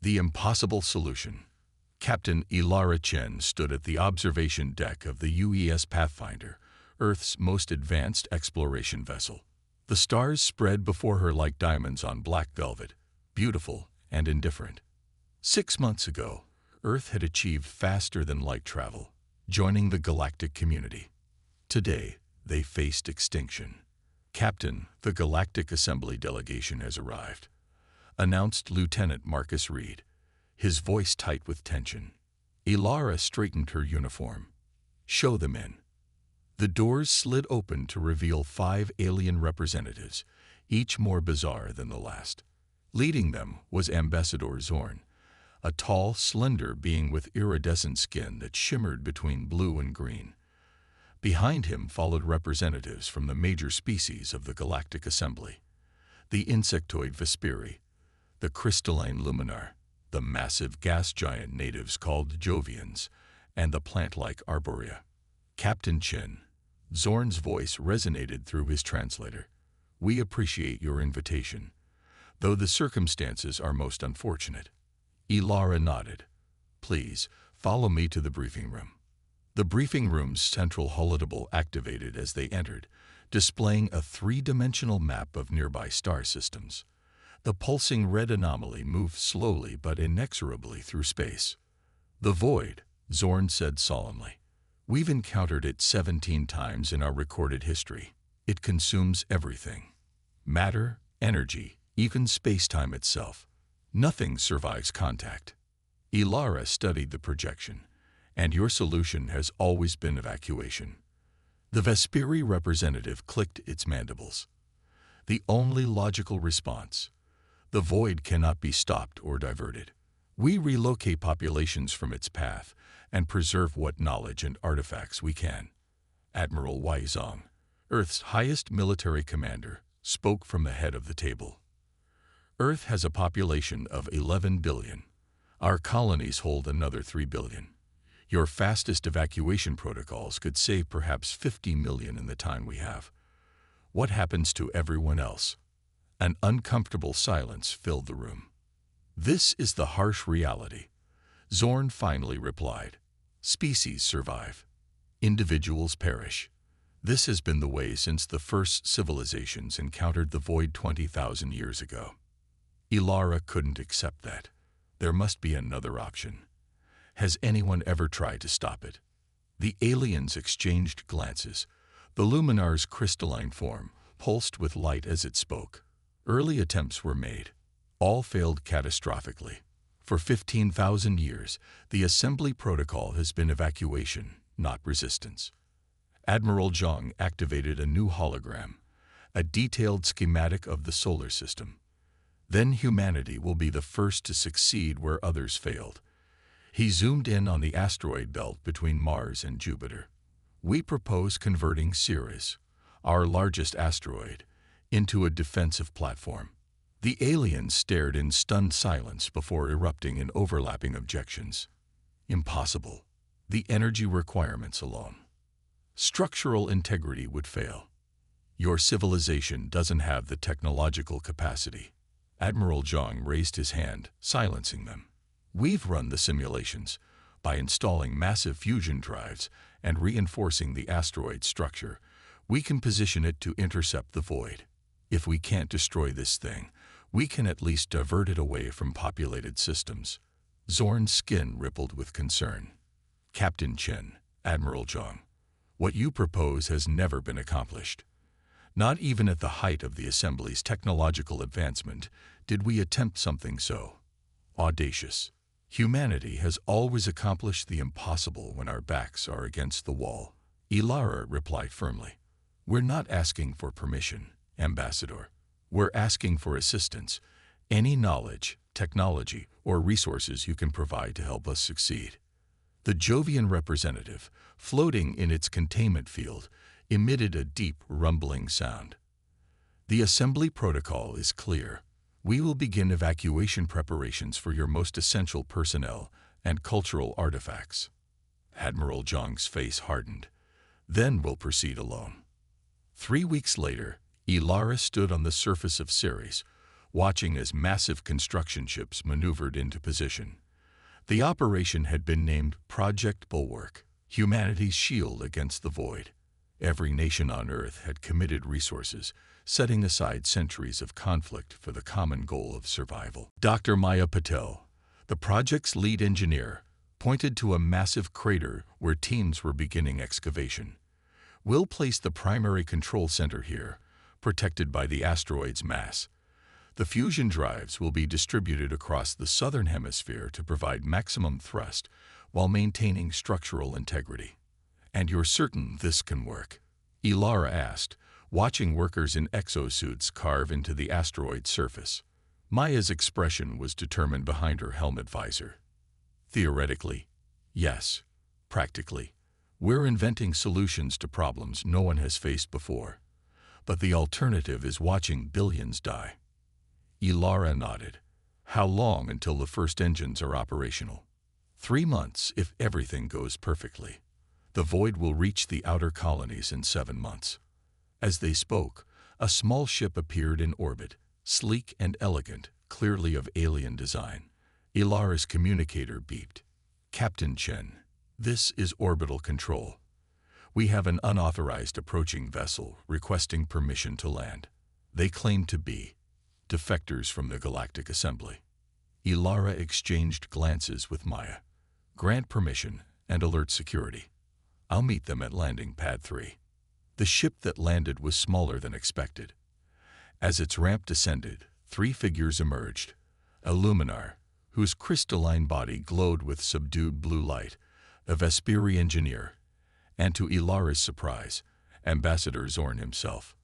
The impossible solution. Captain Ilara Chen stood at the observation deck of the UES Pathfinder, Earth's most advanced exploration vessel. The stars spread before her like diamonds on black velvet, beautiful and indifferent. 6 months ago, Earth had achieved faster-than-light travel, joining the galactic community. Today, they faced extinction. "Captain, the Galactic Assembly delegation has arrived," announced Lieutenant Marcus Reed, his voice tight with tension. Ilara straightened her uniform. "Show them in." The doors slid open to reveal 5 alien representatives, each more bizarre than the last. Leading them was Ambassador Zorn, a tall, slender being with iridescent skin that shimmered between blue and green. Behind him followed representatives from the major species of the Galactic Assembly: the insectoid Vesperi, the crystalline Luminar, the massive gas giant natives called Jovians, and the plant-like Arborea. "Captain Chen," Zorn's voice resonated through his translator, "we appreciate your invitation, though the circumstances are most unfortunate." Ilara nodded. "Please, follow me to the briefing room." The briefing room's central holodeble activated as they entered, displaying a 3-dimensional map of nearby star systems. The pulsing red anomaly moved slowly but inexorably through space. "The void," Zorn said solemnly. "We've encountered it 17 times in our recorded history. It consumes everything. Matter, energy, even space-time itself. Nothing survives contact." Ilara studied the projection. "And your solution has always been evacuation." The Vesperi representative clicked its mandibles. "The only logical response. The void cannot be stopped or diverted. We relocate populations from its path and preserve what knowledge and artifacts we can." Admiral Wei Zong, Earth's highest military commander, spoke from the head of the table. "Earth has a population of 11 billion. Our colonies hold another 3 billion. Your fastest evacuation protocols could save perhaps 50 million in the time we have. What happens to everyone else?" An uncomfortable silence filled the room. "This is the harsh reality," Zorn finally replied. "Species survive. Individuals perish. This has been the way since the first civilizations encountered the void 20,000 years ago." Ilara couldn't accept that. There must be another option. Has anyone ever tried to stop it? The aliens exchanged glances. The Luminar's crystalline form pulsed with light as it spoke. Early attempts were made. All failed catastrophically. For 15,000 years, the assembly protocol has been evacuation, not resistance. Admiral Zhang activated a new hologram, a detailed schematic of the solar system. Then humanity will be the first to succeed where others failed. He zoomed in on the asteroid belt between Mars and Jupiter. "We propose converting Ceres, our largest asteroid, into a defensive platform." The aliens stared in stunned silence before erupting in overlapping objections. "Impossible. The energy requirements alone. Structural integrity would fail. Your civilization doesn't have the technological capacity." Admiral Zhang raised his hand, silencing them. "We've run the simulations. By installing massive fusion drives and reinforcing the asteroid structure, we can position it to intercept the void. If we can't destroy this thing, we can at least divert it away from populated systems." Zorn's skin rippled with concern. "Captain Chen, Admiral Zhang, what you propose has never been accomplished. Not even at the height of the Assembly's technological advancement did we attempt something so audacious. Humanity has always accomplished the impossible when our backs are against the wall." Ilara replied firmly. "We're not asking for permission, Ambassador. We're asking for assistance. Any knowledge, technology, or resources you can provide to help us succeed." The Jovian representative, floating in its containment field, emitted a deep, rumbling sound. "The assembly protocol is clear. We will begin evacuation preparations for your most essential personnel and cultural artifacts." Admiral Zhang's face hardened. "Then we'll proceed alone." 3 weeks later, Ilara stood on the surface of Ceres, watching as massive construction ships maneuvered into position. The operation had been named Project Bulwark, humanity's shield against the void. Every nation on Earth had committed resources, setting aside centuries of conflict for the common goal of survival. Dr. Maya Patel, the project's lead engineer, pointed to a massive crater where teams were beginning excavation. "We'll place the primary control center here, protected by the asteroid's mass. The fusion drives will be distributed across the southern hemisphere to provide maximum thrust while maintaining structural integrity." "And you're certain this can work?" Ilara asked, watching workers in exosuits carve into the asteroid's surface. Maya's expression was determined behind her helmet visor. "Theoretically, yes. Practically, we're inventing solutions to problems no one has faced before. But the alternative is watching billions die." Ilara nodded. "How long until the first engines are operational?" 3 months if everything goes perfectly. The void will reach the outer colonies in 7 months. As they spoke, a small ship appeared in orbit, sleek and elegant, clearly of alien design. Ilara's communicator beeped. "Captain Chen, this is orbital control. We have an unauthorized approaching vessel requesting permission to land. They claim to be defectors from the Galactic Assembly." Ilara exchanged glances with Maya. "Grant permission and alert security. I'll meet them at landing pad 3. The ship that landed was smaller than expected. As its ramp descended, 3 figures emerged. A luminar, whose crystalline body glowed with subdued blue light, a Vesperi engineer, and to Ilara's surprise, Ambassador Zorn himself.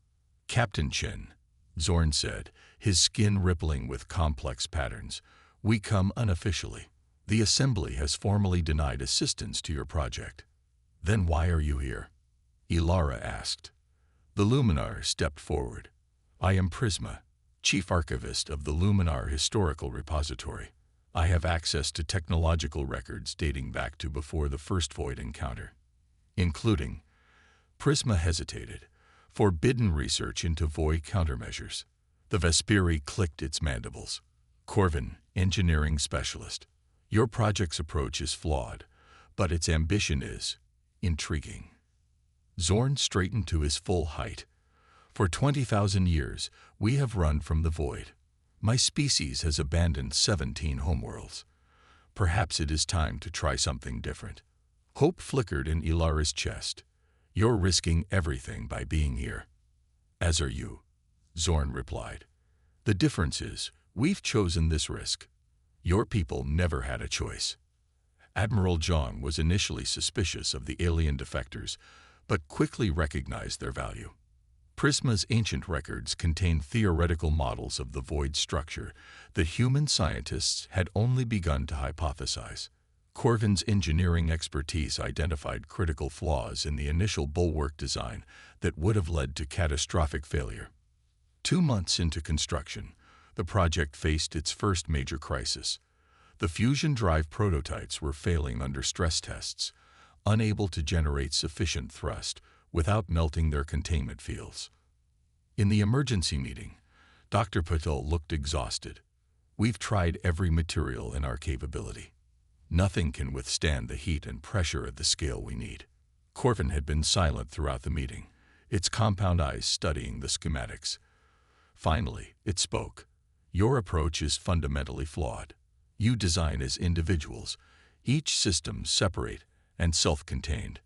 "Captain Chen," Zorn said, his skin rippling with complex patterns, "we come unofficially. The Assembly has formally denied assistance to your project." "Then why are you here?" Ilara asked. The luminar stepped forward. "I am Prisma, Chief Archivist of the Luminar Historical Repository. I have access to technological records dating back to before the first void encounter, including—" Prisma hesitated. "Forbidden research into void countermeasures." The Vesperi clicked its mandibles. "Corvin, engineering specialist. Your project's approach is flawed, but its ambition is intriguing." Zorn straightened to his full height. "For 20,000 years, we have run from the void. My species has abandoned 17 homeworlds. Perhaps it is time to try something different." Hope flickered in Ilara's chest. "You're risking everything by being here." "As are you," Zorn replied. "The difference is, we've chosen this risk. Your people never had a choice." Admiral Zhang was initially suspicious of the alien defectors, but quickly recognized their value. Prisma's ancient records contained theoretical models of the void structure that human scientists had only begun to hypothesize. Corvin's engineering expertise identified critical flaws in the initial bulwark design that would have led to catastrophic failure. 2 months into construction, the project faced its first major crisis. The fusion drive prototypes were failing under stress tests, unable to generate sufficient thrust without melting their containment fields. In the emergency meeting, Dr. Patel looked exhausted. "We've tried every material in our capability. Nothing can withstand the heat and pressure at the scale we need." Corvin had been silent throughout the meeting, its compound eyes studying the schematics. Finally, it spoke. "Your approach is fundamentally flawed. You design as individuals, each system separate and self-contained.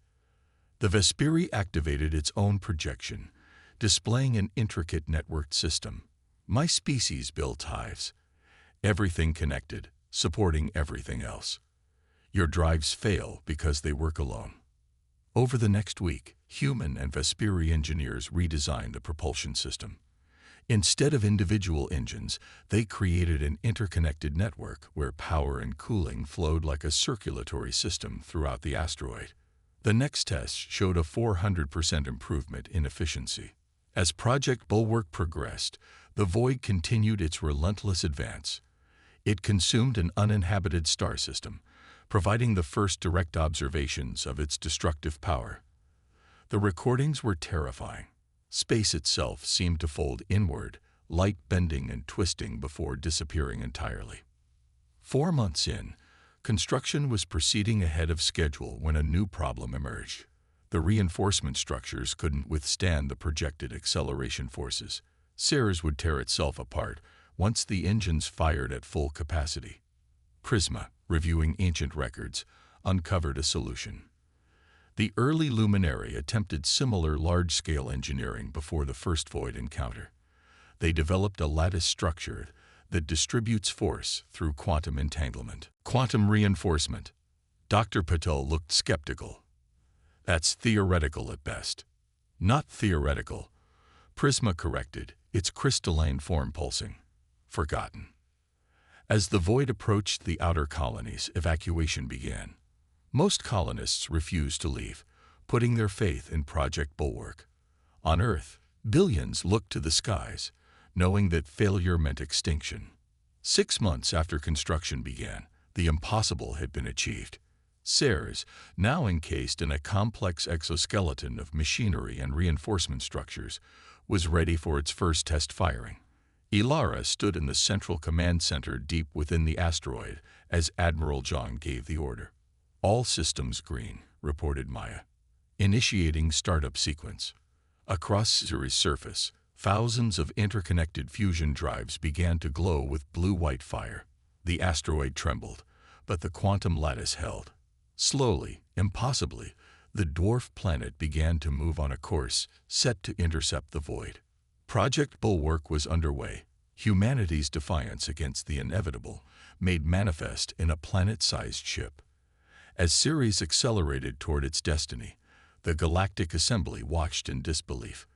The Vesperi activated its own projection, displaying an intricate networked system. My species built hives, everything connected, supporting everything else. Your drives fail because they work alone." Over the next week, human and Vesperi engineers redesigned the propulsion system. Instead of individual engines, they created an interconnected network where power and cooling flowed like a circulatory system throughout the asteroid. The next test showed a 400% improvement in efficiency. As Project Bulwark progressed, the void continued its relentless advance. It consumed an uninhabited star system, providing the first direct observations of its destructive power. The recordings were terrifying. Space itself seemed to fold inward, light bending and twisting before disappearing entirely. 4 months in, construction was proceeding ahead of schedule when a new problem emerged. The reinforcement structures couldn't withstand the projected acceleration forces. Ceres would tear itself apart once the engines fired at full capacity. Prisma, reviewing ancient records, uncovered a solution. The early luminary attempted similar large-scale engineering before the first void encounter. They developed a lattice structure that distributes force through quantum entanglement. Quantum reinforcement. Dr. Patel looked skeptical. That's theoretical at best. Not theoretical. Prisma corrected, its crystalline form pulsing. Forgotten. As the void approached the outer colonies, evacuation began. Most colonists refused to leave, putting their faith in Project Bulwark. On Earth, billions looked to the skies, knowing that failure meant extinction. 6 months after construction began, the impossible had been achieved. Ceres, now encased in a complex exoskeleton of machinery and reinforcement structures, was ready for its first test firing. Ilara stood in the central command center deep within the asteroid as Admiral Zhang gave the order. "All systems green," reported Maya. "Initiating startup sequence." Across Ceres' surface, thousands of interconnected fusion drives began to glow with blue-white fire. The asteroid trembled, but the quantum lattice held. Slowly, impossibly, the dwarf planet began to move on a course set to intercept the void. Project Bulwark was underway, humanity's defiance against the inevitable, made manifest in a planet-sized ship. As Ceres accelerated toward its destiny, the Galactic Assembly watched in disbelief.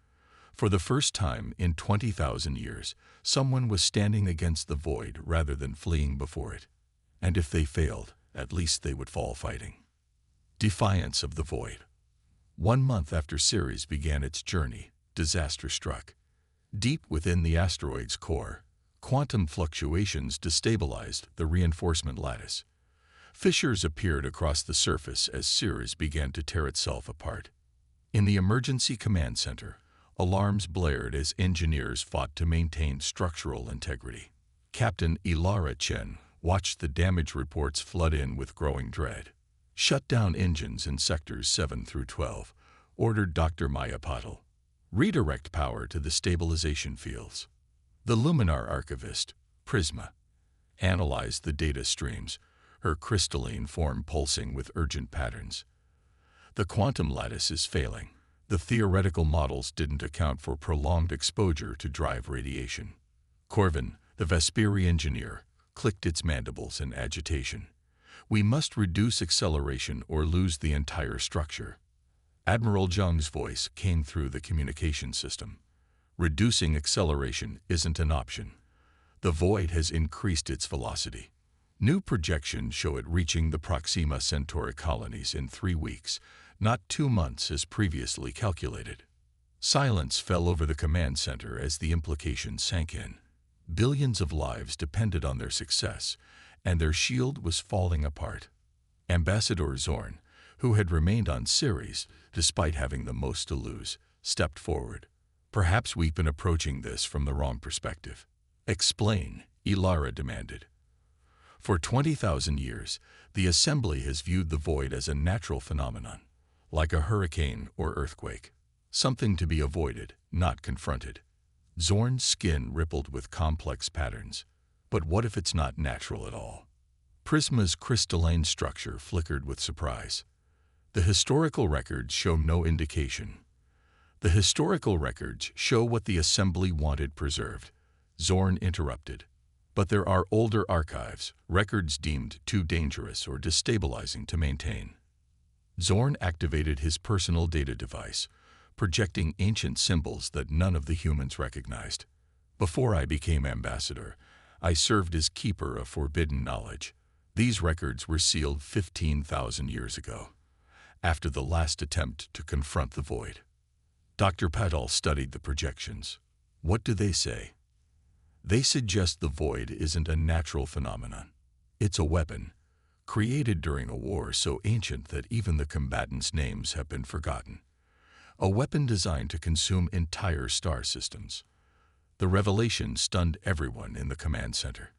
For the first time in 20,000 years, someone was standing against the void rather than fleeing before it. And if they failed, at least they would fall fighting. Defiance of the void. 1 month after Ceres began its journey, disaster struck. Deep within the asteroid's core, quantum fluctuations destabilized the reinforcement lattice. Fissures appeared across the surface as Ceres began to tear itself apart. In the emergency command center, alarms blared as engineers fought to maintain structural integrity. Captain Ilara Chen watched the damage reports flood in with growing dread. "Shut down engines in sectors 7 through 12, ordered Dr. Maya Patel. "Redirect power to the stabilization fields." The Luminar archivist, Prisma, analyzed the data streams, her crystalline form pulsing with urgent patterns. "The quantum lattice is failing. The theoretical models didn't account for prolonged exposure to drive radiation." Corvin, the Vesperi engineer, clicked its mandibles in agitation. "We must reduce acceleration or lose the entire structure." Admiral Zhang's voice came through the communication system. "Reducing acceleration isn't an option. The void has increased its velocity. New projections show it reaching the Proxima Centauri colonies in 3 weeks, not 2 months as previously calculated." Silence fell over the command center as the implications sank in. Billions of lives depended on their success, and their shield was falling apart. Ambassador Zorn, who had remained on Ceres despite having the most to lose, stepped forward. "Perhaps we've been approaching this from the wrong perspective." "Explain," Ilara demanded. "For 20,000 years, the Assembly has viewed the void as a natural phenomenon, like a hurricane or earthquake, something to be avoided, not confronted." Zorn's skin rippled with complex patterns. "But what if it's not natural at all?" Prisma's crystalline structure flickered with surprise. "The historical records show no indication." "The historical records show what the Assembly wanted preserved," Zorn interrupted. "But there are older archives, records deemed too dangerous or destabilizing to maintain." Zorn activated his personal data device, projecting ancient symbols that none of the humans recognized. "Before I became ambassador, I served as keeper of forbidden knowledge. These records were sealed 15,000 years ago, after the last attempt to confront the void." Dr. Patel studied the projections. "What do they say?" "They suggest the void isn't a natural phenomenon. It's a weapon, created during a war so ancient that even the combatants' names have been forgotten. A weapon designed to consume entire star systems. The revelation stunned everyone in the command center.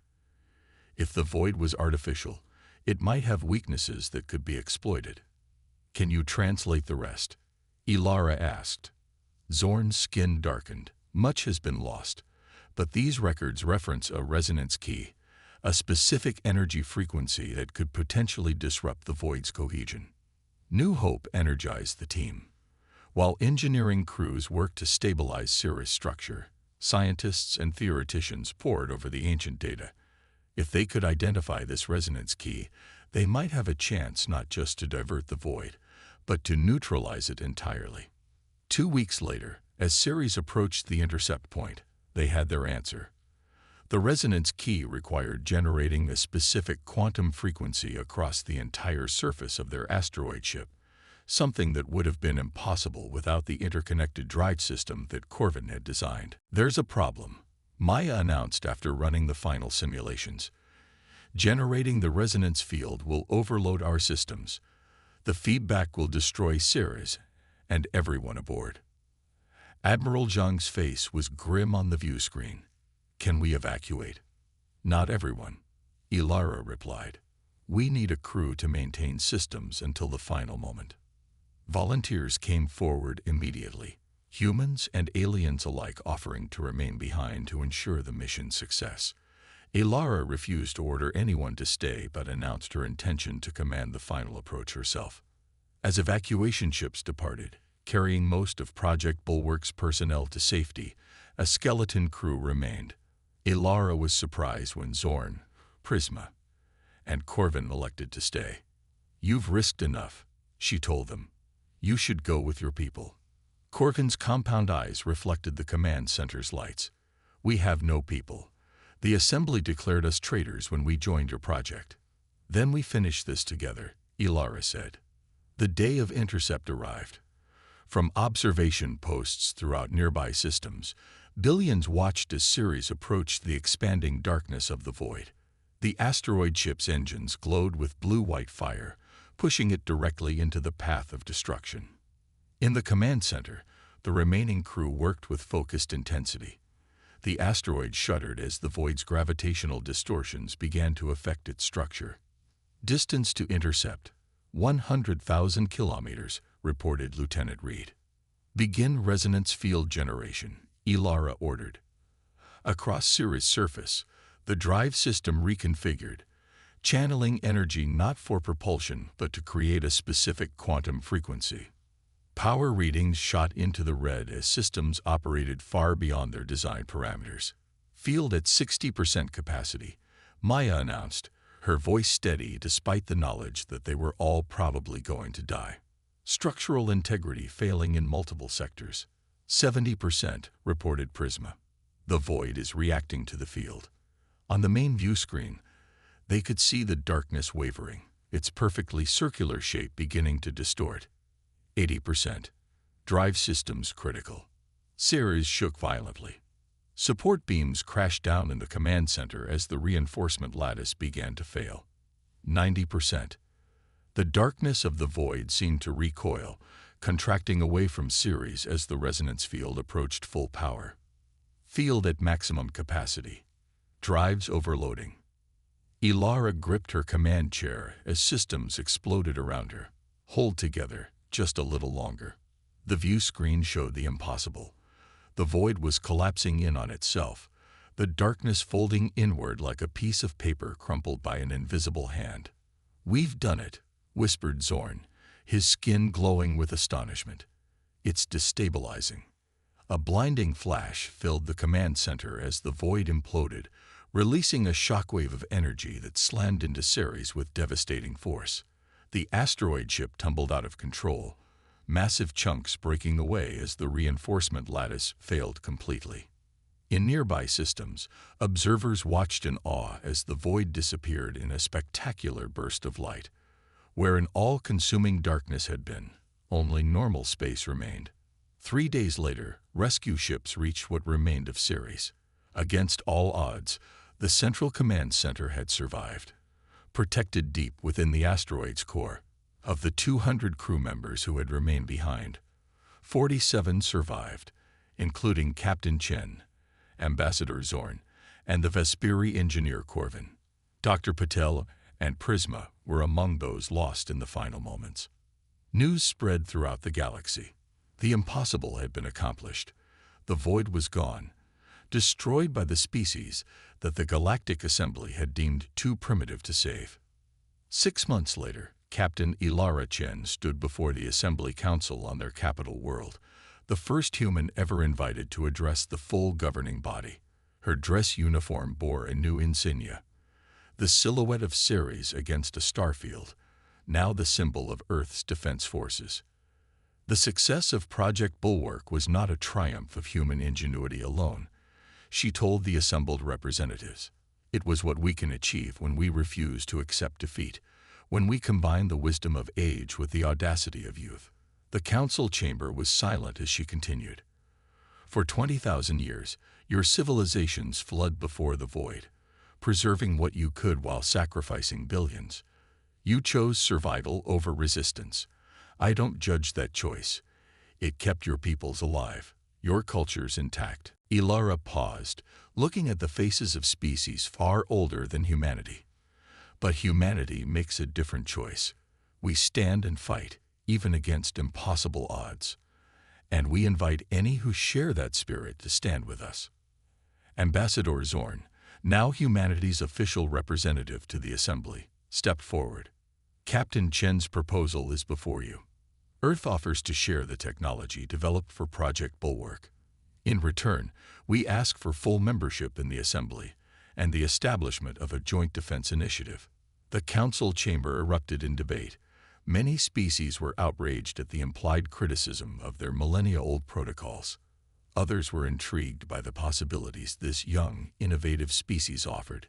If the void was artificial, it might have weaknesses that could be exploited. "Can you translate the rest?" Ilara asked. Zorn's skin darkened. "Much has been lost, but these records reference a resonance key, a specific energy frequency that could potentially disrupt the void's cohesion." New hope energized the team. While engineering crews worked to stabilize Ceres' structure, scientists and theoreticians pored over the ancient data. If they could identify this resonance key, they might have a chance not just to divert the void, but to neutralize it entirely. 2 weeks later, as Ceres approached the intercept point, they had their answer. The resonance key required generating a specific quantum frequency across the entire surface of their asteroid ship, something that would have been impossible without the interconnected drive system that Corvin had designed. "There's a problem," Maya announced after running the final simulations. "Generating the resonance field will overload our systems. The feedback will destroy Ceres and everyone aboard." Admiral Zhang's face was grim on the view screen. "Can we evacuate?" "Not everyone," Ilara replied. "We need a crew to maintain systems until the final moment." Volunteers came forward immediately, humans and aliens alike offering to remain behind to ensure the mission's success. Ilara refused to order anyone to stay but announced her intention to command the final approach herself. As evacuation ships departed, carrying most of Project Bulwark's personnel to safety, a skeleton crew remained. Ilara was surprised when Zorn, Prisma, and Corvin elected to stay. "You've risked enough," she told them. "You should go with your people." Corvin's compound eyes reflected the command center's lights. "We have no people. The Assembly declared us traitors when we joined your project." "Then we finish this together," Ilara said. The day of intercept arrived. From observation posts throughout nearby systems, billions watched as Ceres approached the expanding darkness of the void. The asteroid ship's engines glowed with blue-white fire, pushing it directly into the path of destruction. In the command center, the remaining crew worked with focused intensity. The asteroid shuddered as the void's gravitational distortions began to affect its structure. "Distance to intercept, 100,000 kilometers," reported Lieutenant Reed. "Begin resonance field generation," Ilara ordered. Across Ceres' surface, the drive system reconfigured, channeling energy not for propulsion but to create a specific quantum frequency. Power readings shot into the red as systems operated far beyond their design parameters. "Field at 60% capacity," Maya announced, her voice steady despite the knowledge that they were all probably going to die. "Structural integrity failing in multiple sectors." 70%, reported Prisma. "The void is reacting to the field." On the main view screen, they could see the darkness wavering, its perfectly circular shape beginning to distort. 80%. Drive systems critical. Ceres shook violently. Support beams crashed down in the command center as the reinforcement lattice began to fail. 90%. The darkness of the void seemed to recoil, contracting away from Ceres as the resonance field approached full power. "Field at maximum capacity. Drives overloading." Ilara gripped her command chair as systems exploded around her. "Hold together, just a little longer." The view screen showed the impossible. The void was collapsing in on itself, the darkness folding inward like a piece of paper crumpled by an invisible hand. "We've done it," whispered Zorn, his skin glowing with astonishment. "It's destabilizing." A blinding flash filled the command center as the void imploded, releasing a shockwave of energy that slammed into Ceres with devastating force. The asteroid ship tumbled out of control, massive chunks breaking away as the reinforcement lattice failed completely. In nearby systems, observers watched in awe as the void disappeared in a spectacular burst of light. Where an all-consuming darkness had been, only normal space remained. 3 days later, rescue ships reached what remained of Ceres. Against all odds, the Central Command Center had survived. Protected deep within the asteroid's core, of the 200 crew members who had remained behind, 47 survived, including Captain Chen, Ambassador Zorn, and the Vesperi engineer Corvin. Dr. Patel and Prisma were among those lost in the final moments. News spread throughout the galaxy. The impossible had been accomplished. The void was gone, destroyed by the species that the Galactic Assembly had deemed too primitive to save. 6 months later, Captain Ilara Chen stood before the Assembly Council on their capital world, the first human ever invited to address the full governing body. Her dress uniform bore a new insignia, the silhouette of Ceres against a starfield, now the symbol of Earth's defense forces. The success of Project Bulwark was not a triumph of human ingenuity alone, she told the assembled representatives. It was what we can achieve when we refuse to accept defeat, when we combine the wisdom of age with the audacity of youth. The council chamber was silent as she continued. For 20,000 years, your civilizations fled before the void, preserving what you could while sacrificing billions. You chose survival over resistance. I don't judge that choice. It kept your peoples alive, your cultures intact. Ilara paused, looking at the faces of species far older than humanity. But humanity makes a different choice. We stand and fight, even against impossible odds. And we invite any who share that spirit to stand with us. Ambassador Zorn, now humanity's official representative to the Assembly, stepped forward. Captain Chen's proposal is before you. Earth offers to share the technology developed for Project Bulwark. In return, we ask for full membership in the Assembly and the establishment of a joint defense initiative. The council chamber erupted in debate. Many species were outraged at the implied criticism of their millennia-old protocols. Others were intrigued by the possibilities this young, innovative species offered.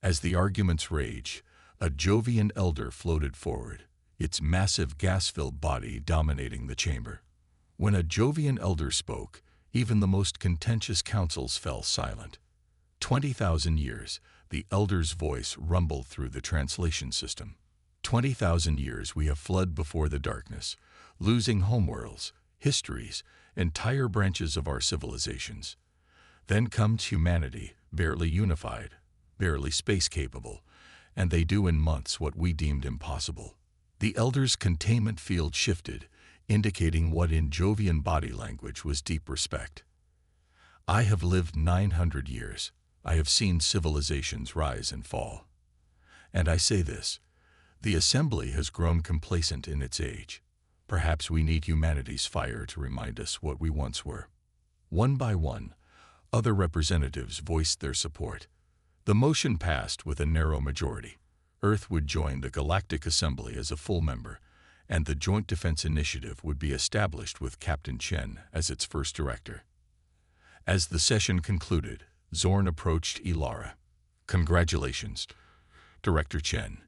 As the arguments raged, a Jovian elder floated forward, its massive gas-filled body dominating the chamber. When a Jovian elder spoke, even the most contentious councils fell silent. 20,000 years, the elder's voice rumbled through the translation system. 20,000 years we have fled before the darkness, losing homeworlds, histories, entire branches of our civilizations. Then comes humanity, barely unified, barely space-capable, and they do in months what we deemed impossible. The elder's containment field shifted, indicating what in Jovian body language was deep respect. I have lived 900 years. I have seen civilizations rise and fall. And I say this, the Assembly has grown complacent in its age. Perhaps we need humanity's fire to remind us what we once were. One by one, other representatives voiced their support. The motion passed with a narrow majority. Earth would join the Galactic Assembly as a full member, and the Joint Defense Initiative would be established with Captain Chen as its first director. As the session concluded, Zorn approached Ilara. Congratulations, Director Chen.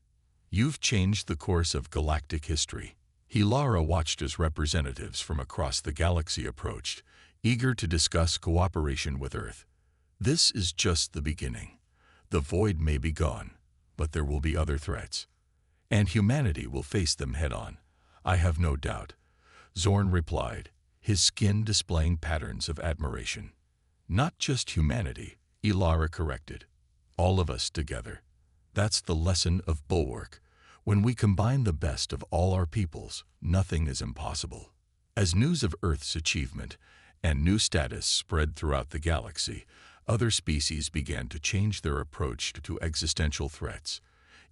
You've changed the course of galactic history. Ilara watched as representatives from across the galaxy approached, eager to discuss cooperation with Earth. This is just the beginning. The void may be gone, but there will be other threats. And humanity will face them head-on. I have no doubt, Zorn replied, his skin displaying patterns of admiration. Not just humanity, Ilara corrected. All of us together. That's the lesson of Bulwark. When we combine the best of all our peoples, nothing is impossible. As news of Earth's achievement and new status spread throughout the galaxy, other species began to change their approach to existential threats.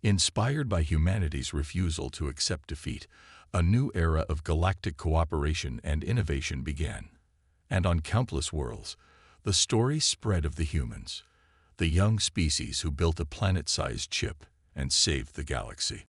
Inspired by humanity's refusal to accept defeat, a new era of galactic cooperation and innovation began. And on countless worlds, the story spread of the humans, the young species who built a planet-sized chip and saved the galaxy.